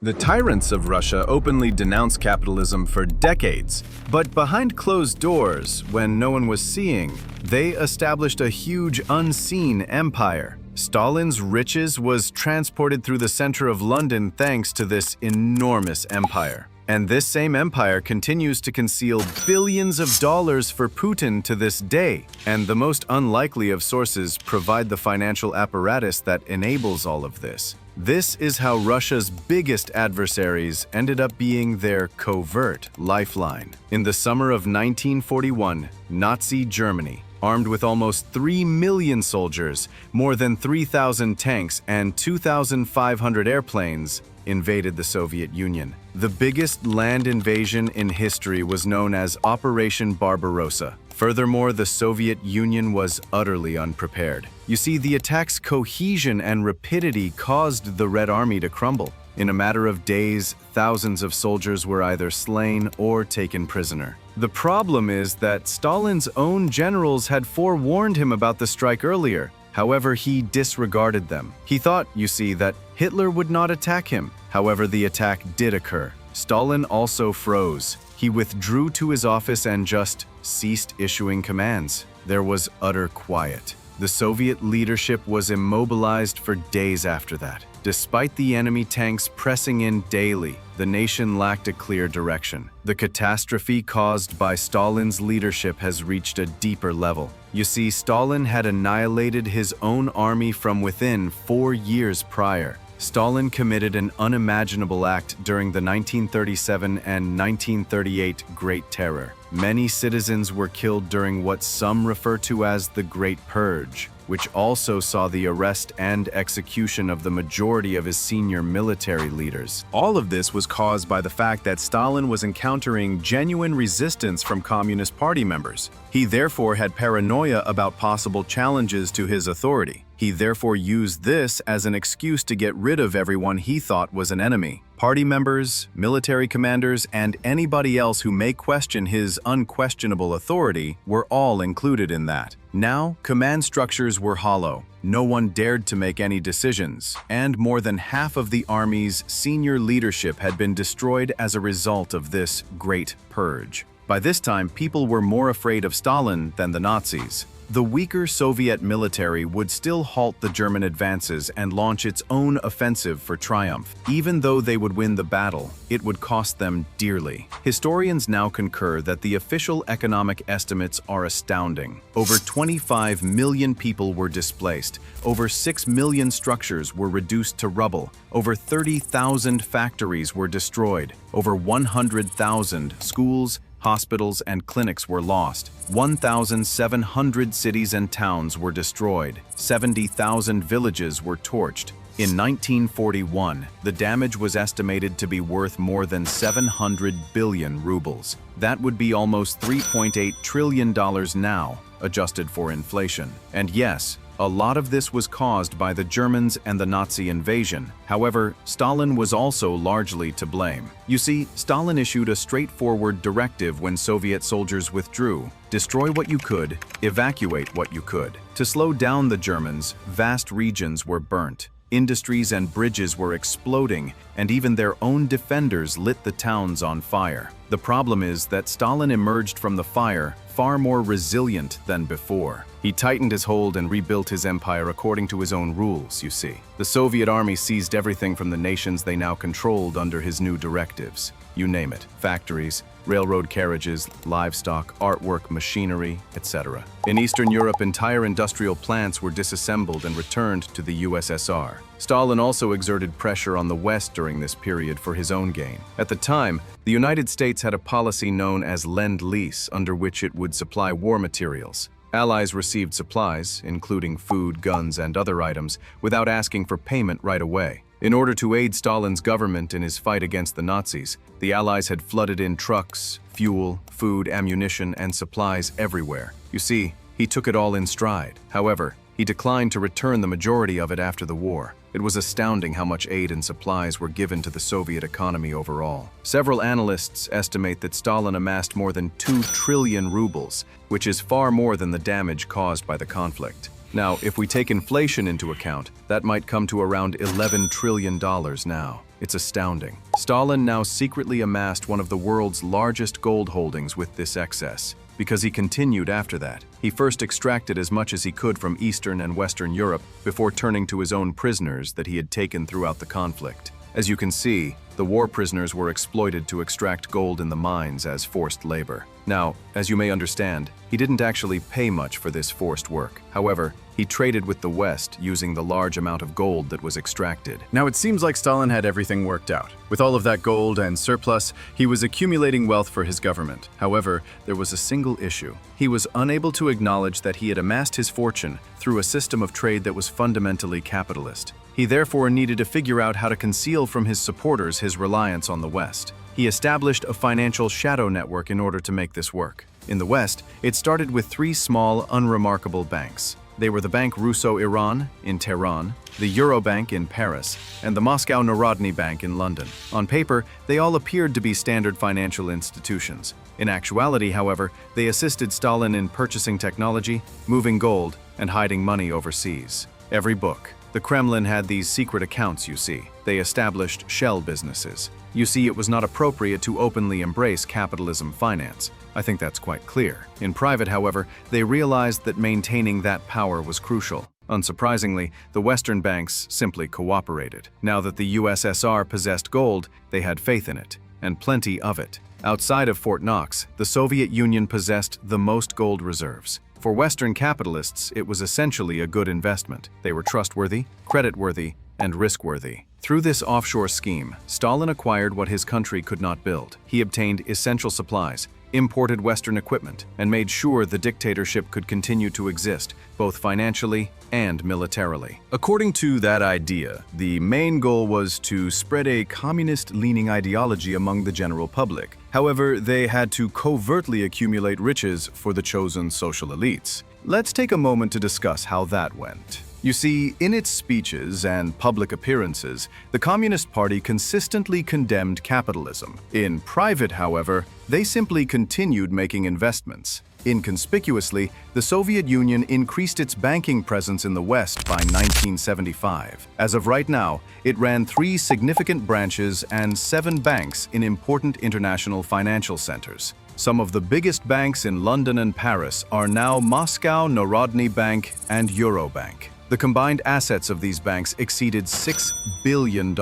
The tyrants of Russia openly denounced capitalism for decades, but behind closed doors, when no one was seeing, they established a huge unseen empire. Stalin's riches was transported through the center of London thanks to this enormous empire. And this same empire continues to conceal billions of dollars for Putin to this day. And the most unlikely of sources provide the financial apparatus that enables all of this. This is how Russia's biggest adversaries ended up being their covert lifeline. In the summer of 1941, Nazi Germany, armed with almost 3 million soldiers, more than 3,000 tanks, and 2,500 airplanes, invaded the Soviet Union. The biggest land invasion in history was known as Operation Barbarossa. Furthermore, the Soviet Union was utterly unprepared. You see, the attack's cohesion and rapidity caused the Red Army to crumble. In a matter of days, thousands of soldiers were either slain or taken prisoner. The problem is that Stalin's own generals had forewarned him about the strike earlier. However, he disregarded them. He thought, you see, that Hitler would not attack him. However, the attack did occur. Stalin also froze. He withdrew to his office and just ceased issuing commands. There was utter quiet. The Soviet leadership was immobilized for days after that. Despite the enemy tanks pressing in daily, the nation lacked a clear direction. The catastrophe caused by Stalin's leadership has reached a deeper level. You see, Stalin had annihilated his own army from within 4 years prior. Stalin committed an unimaginable act during the 1937 and 1938 Great Terror. Many citizens were killed during what some refer to as the Great Purge, which also saw the arrest and execution of the majority of his senior military leaders. All of this was caused by the fact that Stalin was encountering genuine resistance from Communist Party members. He therefore had paranoia about possible challenges to his authority. He therefore used this as an excuse to get rid of everyone he thought was an enemy. Party members, military commanders, and anybody else who may question his unquestionable authority were all included in that. Now, command structures were hollow. No one dared to make any decisions, and more than half of the army's senior leadership had been destroyed as a result of this Great Purge. By this time, people were more afraid of Stalin than the Nazis. The weaker Soviet military would still halt the German advances and launch its own offensive for triumph. Even though they would win the battle, it would cost them dearly. Historians now concur that the official economic estimates are astounding. Over 25 million people were displaced, over 6 million structures were reduced to rubble, over 30,000 factories were destroyed, over 100,000 schools, hospitals, and clinics were lost. 1,700 cities and towns were destroyed. 70,000 villages were torched. In 1941, the damage was estimated to be worth more than 700 billion rubles. That would be almost $3.8 trillion now, adjusted for inflation. And yes, a lot of this was caused by the Germans and the Nazi invasion. However, Stalin was also largely to blame. You see, Stalin issued a straightforward directive when Soviet soldiers withdrew: destroy what you could, evacuate what you could. To slow down the Germans, vast regions were burnt. Industries and bridges were exploding, and even their own defenders lit the towns on fire. The problem is that Stalin emerged from the fire far more resilient than before. He tightened his hold and rebuilt his empire according to his own rules, you see. The Soviet army seized everything from the nations they now controlled under his new directives. You name it: factories, railroad carriages, livestock, artwork, machinery, etc. In Eastern Europe, entire industrial plants were disassembled and returned to the USSR. Stalin also exerted pressure on the West during this period for his own gain. At the time, the United States had a policy known as Lend-Lease, under which it would supply war materials. Allies received supplies, including food, guns, and other items, without asking for payment right away. In order to aid Stalin's government in his fight against the Nazis, the Allies had flooded in trucks, fuel, food, ammunition, and supplies everywhere. You see, he took it all in stride. However, he declined to return the majority of it after the war. It was astounding how much aid and supplies were given to the Soviet economy overall. Several analysts estimate that Stalin amassed more than 2 trillion rubles, which is far more than the damage caused by the conflict. Now, if we take inflation into account, that might come to around $11 trillion now. It's astounding. Stalin now secretly amassed one of the world's largest gold holdings with this excess, because he continued after that. He first extracted as much as he could from Eastern and Western Europe before turning to his own prisoners that he had taken throughout the conflict. As you can see, the war prisoners were exploited to extract gold in the mines as forced labor. Now, as you may understand, he didn't actually pay much for this forced work. However, he traded with the West using the large amount of gold that was extracted. Now it seems like Stalin had everything worked out. With all of that gold and surplus, he was accumulating wealth for his government. However, there was a single issue. He was unable to acknowledge that he had amassed his fortune through a system of trade that was fundamentally capitalist. He therefore needed to figure out how to conceal from his supporters his reliance on the West. He established a financial shadow network in order to make this work. In the West, it started with 3 small, unremarkable banks. They were the Bank Russo-Iran in Tehran, the Eurobank in Paris, and the Moscow Narodny Bank in London. On paper, they all appeared to be standard financial institutions. In actuality, however, they assisted Stalin in purchasing technology, moving gold, and hiding money overseas. Every book. The Kremlin had these secret accounts, you see. They established shell businesses. You see, it was not appropriate to openly embrace capitalism finance. I think that's quite clear. In private, however, they realized that maintaining that power was crucial. Unsurprisingly, the Western banks simply cooperated. Now that the USSR possessed gold, they had faith in it, and plenty of it. Outside of Fort Knox, the Soviet Union possessed the most gold reserves. For Western capitalists, it was essentially a good investment. They were trustworthy, creditworthy, and risk-worthy. Through this offshore scheme, Stalin acquired what his country could not build. He obtained essential supplies, imported Western equipment, and made sure the dictatorship could continue to exist, both financially and militarily. According to that idea, the main goal was to spread a communist-leaning ideology among the general public. However, they had to covertly accumulate riches for the chosen social elites. Let's take a moment to discuss how that went. You see, in its speeches and public appearances, the Communist Party consistently condemned capitalism. In private, however, they simply continued making investments. Inconspicuously, the Soviet Union increased its banking presence in the West by 1975. As of right now, it ran 3 significant branches and 7 banks in important international financial centers. Some of the biggest banks in London and Paris are now Moscow Narodny Bank and Eurobank. The combined assets of these banks exceeded $6 billion,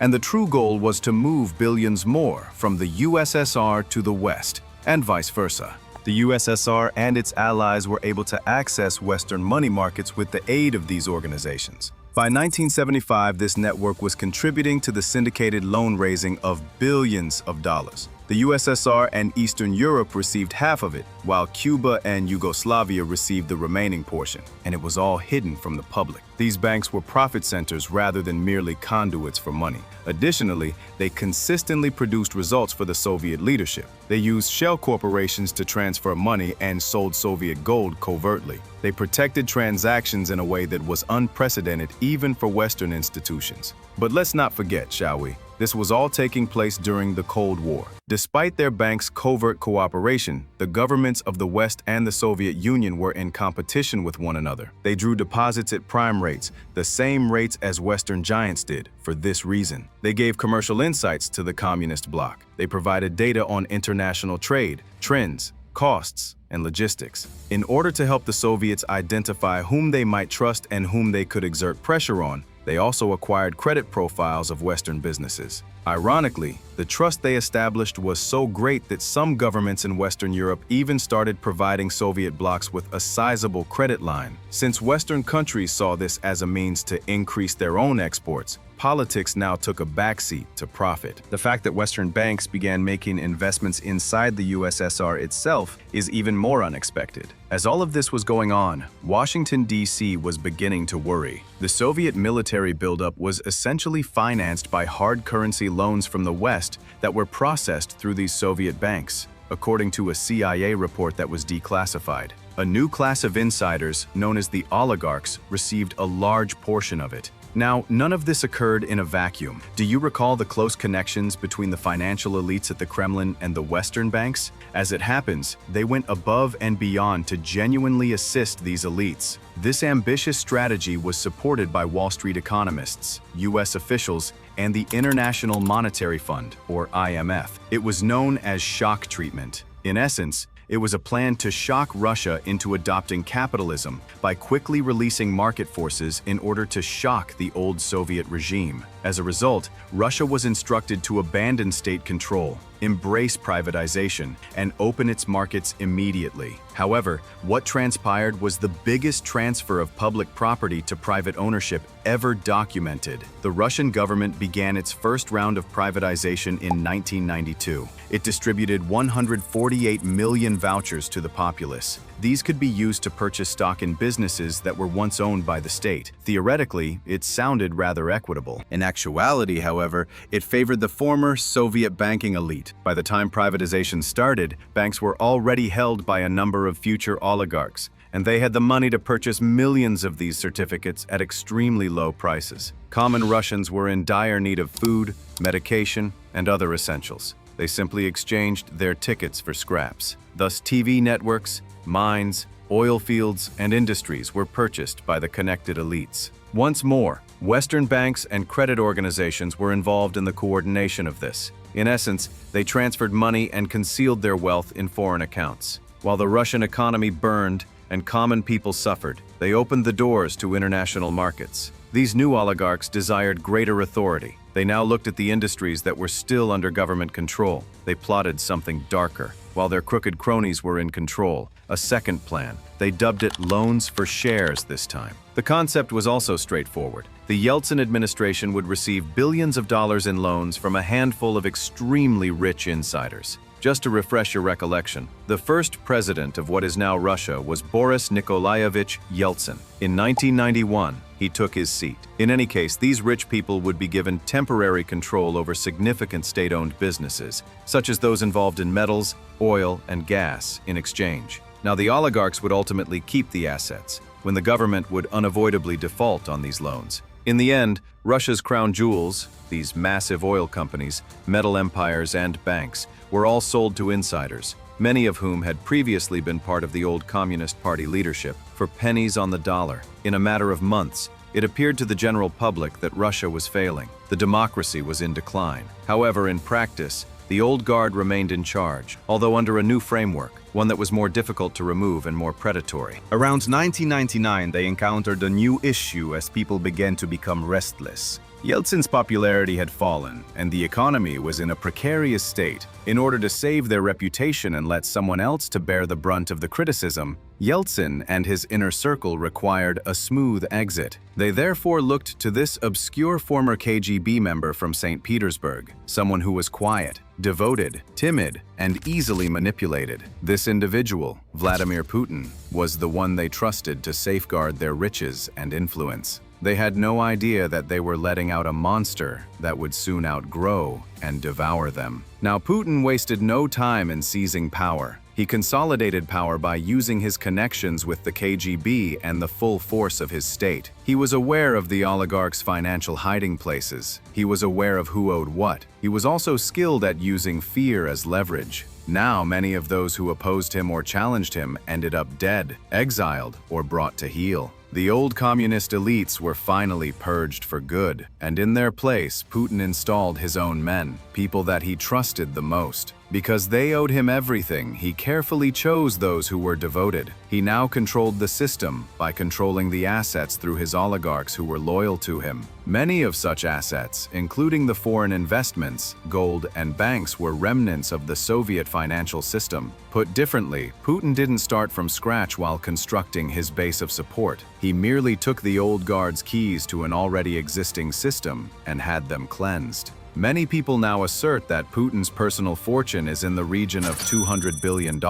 and the true goal was to move billions more from the USSR to the West, and vice versa. The USSR and its allies were able to access Western money markets with the aid of these organizations. By 1975, this network was contributing to the syndicated loan raising of billions of dollars. The USSR and Eastern Europe received half of it, while Cuba and Yugoslavia received the remaining portion, and it was all hidden from the public. These banks were profit centers rather than merely conduits for money. Additionally, they consistently produced results for the Soviet leadership. They used shell corporations to transfer money and sold Soviet gold covertly. They protected transactions in a way that was unprecedented even for Western institutions. But let's not forget, shall we? This was all taking place during the Cold War. Despite their banks' covert cooperation, the governments of the West and the Soviet Union were in competition with one another. They drew deposits at prime rates, the same rates as Western giants did, for this reason. They gave commercial insights to the communist bloc. They provided data on international trade, trends, costs, and logistics. In order to help the Soviets identify whom they might trust and whom they could exert pressure on, they also acquired credit profiles of Western businesses. Ironically, the trust they established was so great that some governments in Western Europe even started providing Soviet blocs with a sizable credit line. Since Western countries saw this as a means to increase their own exports, politics now took a backseat to profit. The fact that Western banks began making investments inside the USSR itself is even more unexpected. As all of this was going on, Washington, D.C. was beginning to worry. The Soviet military buildup was essentially financed by hard currency loans from the West that were processed through these Soviet banks, according to a CIA report that was declassified. A new class of insiders, known as the oligarchs, received a large portion of it. Now, none of this occurred in a vacuum. Do you recall the close connections between the financial elites at the Kremlin and the Western banks? As it happens, they went above and beyond to genuinely assist these elites. This ambitious strategy was supported by Wall Street economists, U.S. officials, and the International Monetary Fund, or IMF. It was known as shock treatment. In essence, it was a plan to shock Russia into adopting capitalism by quickly releasing market forces in order to shock the old Soviet regime. As a result, Russia was instructed to abandon state control, embrace privatization, and open its markets immediately. However, what transpired was the biggest transfer of public property to private ownership ever documented. The Russian government began its first round of privatization in 1992. It distributed 148 million vouchers to the populace. These could be used to purchase stock in businesses that were once owned by the state. Theoretically, it sounded rather equitable. In actuality, however, it favored the former Soviet banking elite. By the time privatization started, banks were already held by a number of future oligarchs, and they had the money to purchase millions of these certificates at extremely low prices. Common Russians were in dire need of food, medication, and other essentials. They simply exchanged their tickets for scraps. Thus, TV networks, mines, oil fields, and industries were purchased by the connected elites. Once more, Western banks and credit organizations were involved in the coordination of this. In essence, they transferred money and concealed their wealth in foreign accounts. While the Russian economy burned and common people suffered, they opened the doors to international markets. These new oligarchs desired greater authority. They now looked at the industries that were still under government control. They plotted something darker. While their crooked cronies were in control, a second plan. They dubbed it loans for shares this time. The concept was also straightforward. The Yeltsin administration would receive billions of dollars in loans from a handful of extremely rich insiders. Just to refresh your recollection, the first president of what is now Russia was Boris Nikolaevich Yeltsin. In 1991, he took his seat. In any case, these rich people would be given temporary control over significant state-owned businesses, such as those involved in metals, oil, and gas, in exchange. Now, the oligarchs would ultimately keep the assets, when the government would unavoidably default on these loans. In the end, Russia's crown jewels, these massive oil companies, metal empires, and banks, were all sold to insiders, many of whom had previously been part of the old Communist Party leadership, for pennies on the dollar. In a matter of months, it appeared to the general public that Russia was failing. The democracy was in decline. However, in practice, the old guard remained in charge, although under a new framework, one that was more difficult to remove and more predatory. Around 1999, they encountered a new issue as people began to become restless. Yeltsin's popularity had fallen, and the economy was in a precarious state. In order to save their reputation and let someone else to bear the brunt of the criticism, Yeltsin and his inner circle required a smooth exit. They therefore looked to this obscure former KGB member from St. Petersburg, someone who was quiet, devoted, timid, and easily manipulated. This individual, Vladimir Putin, was the one they trusted to safeguard their riches and influence. They had no idea that they were letting out a monster that would soon outgrow and devour them. Now, Putin wasted no time in seizing power. He consolidated power by using his connections with the KGB and the full force of his state. He was aware of the oligarchs' financial hiding places. He was aware of who owed what. He was also skilled at using fear as leverage. Now, many of those who opposed him or challenged him ended up dead, exiled, or brought to heel. The old communist elites were finally purged for good, and in their place, Putin installed his own men, people that he trusted the most. Because they owed him everything, he carefully chose those who were devoted. He now controlled the system by controlling the assets through his oligarchs who were loyal to him. Many of such assets, including the foreign investments, gold, and banks, were remnants of the Soviet financial system. Put differently, Putin didn't start from scratch while constructing his base of support. He merely took the old guard's keys to an already existing system and had them cleansed. Many people now assert that Putin's personal fortune is in the region of $200 billion.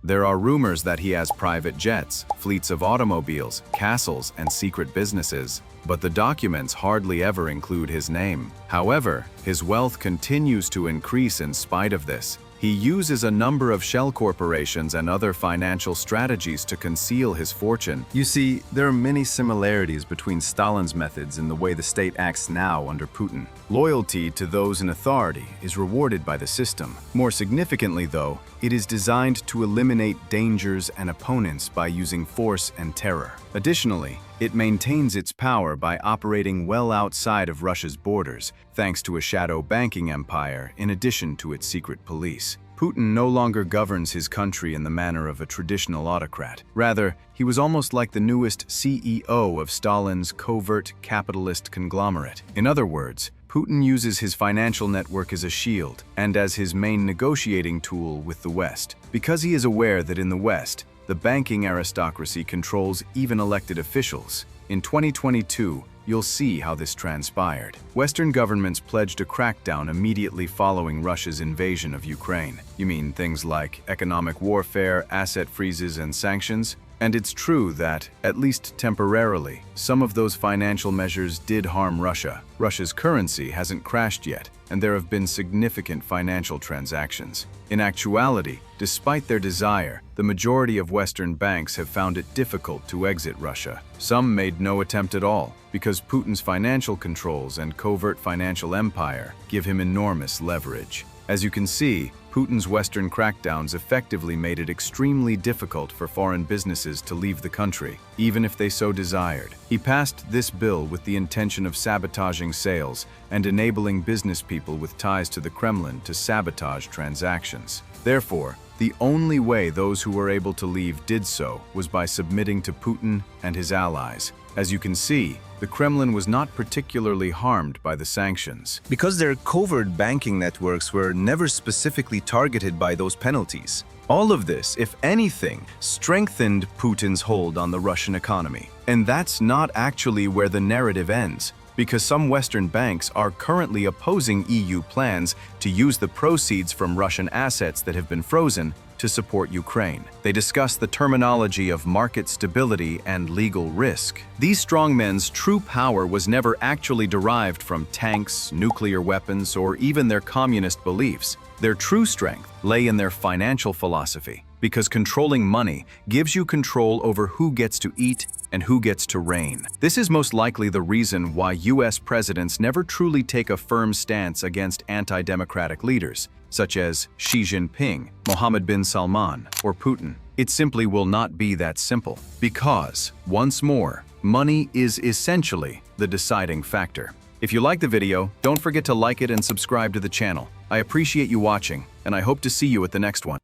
There are rumors that he has private jets, fleets of automobiles, castles, and secret businesses, but the documents hardly ever include his name. However, his wealth continues to increase in spite of this. He uses a number of shell corporations and other financial strategies to conceal his fortune. You see, there are many similarities between Stalin's methods and the way the state acts now under Putin. Loyalty to those in authority is rewarded by the system. More significantly, though, it is designed to eliminate dangers and opponents by using force and terror. Additionally, It maintains its power by operating well outside of Russia's borders, thanks to a shadow banking empire in addition to its secret police. Putin no longer governs his country in the manner of a traditional autocrat. Rather, he was almost like the newest CEO of Stalin's covert capitalist conglomerate. In other words, Putin uses his financial network as a shield and as his main negotiating tool with the West. Because he is aware that in the West, the banking aristocracy controls even elected officials. In 2022, you'll see how this transpired. Western governments pledged a crackdown immediately following Russia's invasion of Ukraine. You mean things like economic warfare, asset freezes, and sanctions? And it's true that, at least temporarily, some of those financial measures did harm Russia. Russia's currency hasn't crashed yet, and there have been significant financial transactions. In actuality, despite their desire, the majority of Western banks have found it difficult to exit Russia. Some made no attempt at all, because Putin's financial controls and covert financial empire give him enormous leverage. As you can see, Putin's Western crackdowns effectively made it extremely difficult for foreign businesses to leave the country, even if they so desired. He passed this bill with the intention of sabotaging sales and enabling business people with ties to the Kremlin to sabotage transactions. Therefore, the only way those who were able to leave did so was by submitting to Putin and his allies. As you can see, the Kremlin was not particularly harmed by the sanctions, because their covert banking networks were never specifically targeted by those penalties. All of this, if anything, strengthened Putin's hold on the Russian economy. And that's not actually where the narrative ends, because some Western banks are currently opposing EU plans to use the proceeds from Russian assets that have been frozen to support Ukraine. They discuss the terminology of market stability and legal risk. These strongmen's true power was never actually derived from tanks, nuclear weapons, or even their communist beliefs. Their true strength lay in their financial philosophy, because controlling money gives you control over who gets to eat and who gets to reign. This is most likely the reason why US presidents never truly take a firm stance against anti-democratic leaders, such as Xi Jinping, Mohammed bin Salman, or Putin. It simply will not be that simple, because, once more, money is essentially the deciding factor. If you like the video, don't forget to like it and subscribe to the channel. I appreciate you watching, and I hope to see you at the next one.